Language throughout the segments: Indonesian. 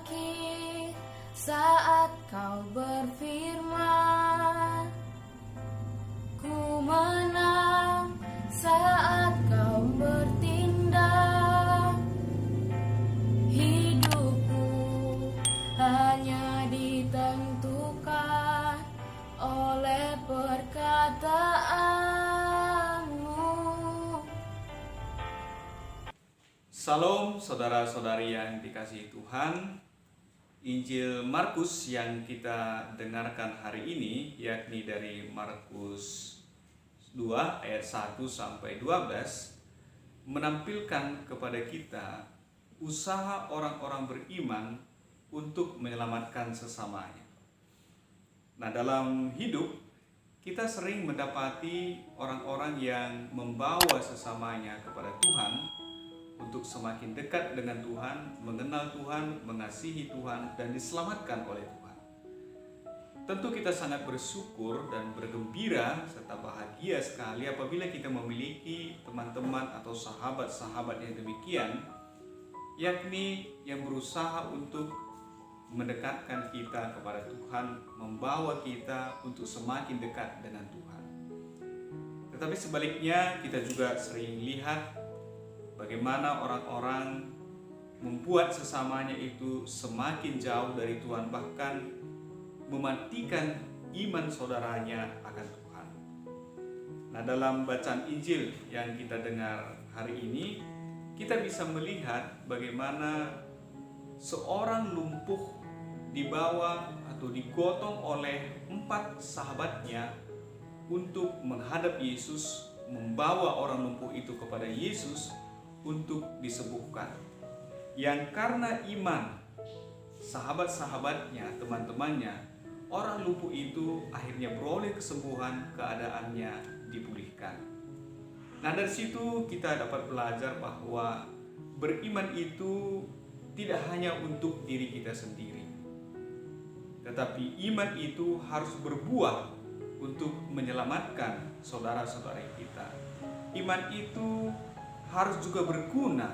sakit saat kau berfirman. Ku menang saat kau bertindak. Hidupku hanya ditentukan oleh perkataanmu. Salam saudara-saudari yang dikasihi Tuhan. Injil Markus yang kita dengarkan hari ini yakni dari Markus 2 ayat 1 sampai 12 menampilkan kepada kita usaha orang-orang beriman untuk menyelamatkan sesamanya. Nah, dalam hidup kita sering mendapati orang-orang yang membawa sesamanya kepada Tuhan untuk semakin dekat dengan Tuhan, mengenal Tuhan, mengasihi Tuhan, dan diselamatkan oleh Tuhan. Tentu kita sangat bersyukur dan bergembira serta bahagia sekali apabila kita memiliki teman-teman atau sahabat-sahabat yang demikian, yakni yang berusaha untuk mendekatkan kita kepada Tuhan, membawa kita untuk semakin dekat dengan Tuhan. Tetapi sebaliknya kita juga sering lihat bagaimana orang-orang membuat sesamanya itu semakin jauh dari Tuhan, bahkan mematikan iman saudaranya akan Tuhan. Nah, dalam bacaan Injil yang kita dengar hari ini, kita bisa melihat bagaimana seorang lumpuh dibawa atau digotong oleh 4 sahabatnya untuk menghadap Yesus, membawa orang lumpuh itu kepada Yesus untuk disembuhkan. Yang karena iman sahabat-sahabatnya, teman-temannya, orang lumpuh itu akhirnya beroleh kesembuhan, keadaannya dipulihkan. Nah, dari situ kita dapat belajar bahwa beriman itu tidak hanya untuk diri kita sendiri, tetapi iman itu harus berbuah untuk menyelamatkan saudara-saudara kita. Iman itu harus juga berguna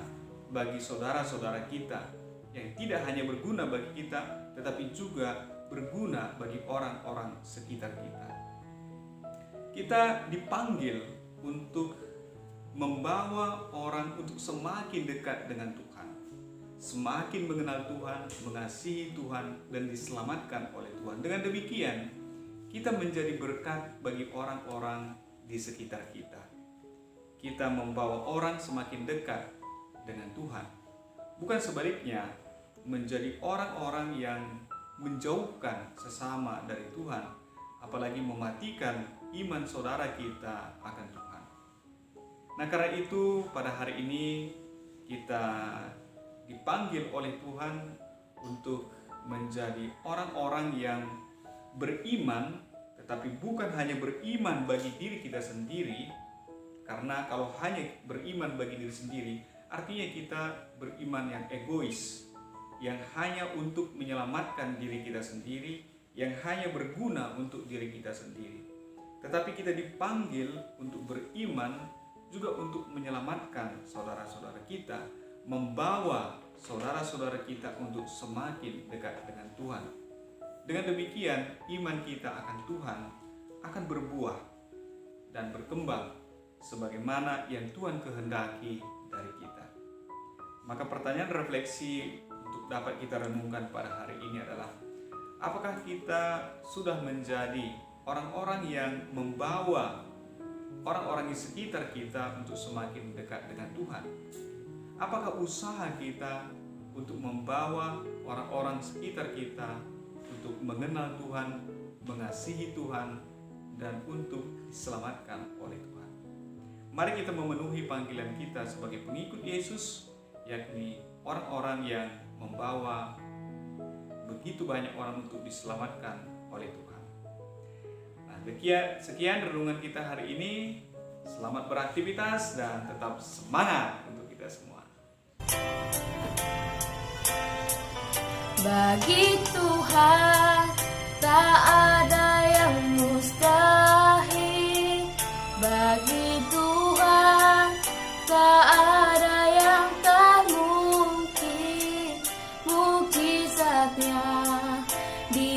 bagi saudara-saudara kita, yang tidak hanya berguna bagi kita, tetapi juga berguna bagi orang-orang sekitar kita. Kita dipanggil untuk membawa orang untuk semakin dekat dengan Tuhan, semakin mengenal Tuhan, mengasihi Tuhan, dan diselamatkan oleh Tuhan. Dengan demikian, kita menjadi berkat bagi orang-orang di sekitar kita. Kita membawa orang semakin dekat dengan Tuhan, bukan sebaliknya menjadi orang-orang yang menjauhkan sesama dari Tuhan, apalagi mematikan iman saudara kita akan Tuhan. Nah, karena itu pada hari ini kita dipanggil oleh Tuhan untuk menjadi orang-orang yang beriman, tetapi bukan hanya beriman bagi diri kita sendiri. Karena kalau hanya beriman bagi diri sendiri, artinya kita beriman yang egois, yang hanya untuk menyelamatkan diri kita sendiri, yang hanya berguna untuk diri kita sendiri. Tetapi kita dipanggil untuk beriman juga untuk menyelamatkan saudara-saudara kita, membawa saudara-saudara kita untuk semakin dekat dengan Tuhan. Dengan demikian, iman kita akan Tuhan akan berbuah dan berkembang sebagaimana yang Tuhan kehendaki dari kita. Maka pertanyaan refleksi untuk dapat kita renungkan pada hari ini adalah, apakah kita sudah menjadi orang-orang yang membawa orang-orang di sekitar kita untuk semakin dekat dengan Tuhan? Apakah usaha kita untuk membawa orang-orang sekitar kita untuk mengenal Tuhan, mengasihi Tuhan, dan untuk diselamatkan oleh Tuhan? Mari kita memenuhi panggilan kita sebagai pengikut Yesus, yakni orang-orang yang membawa begitu banyak orang untuk diselamatkan oleh Tuhan. Nah, sekian renungan kita hari ini. Selamat beraktivitas dan tetap semangat untuk kita semua. Bagi Tuhan tak ada yang mustahil. Bagi Tuhan tak ada yang tak mungkin. Mukjizat di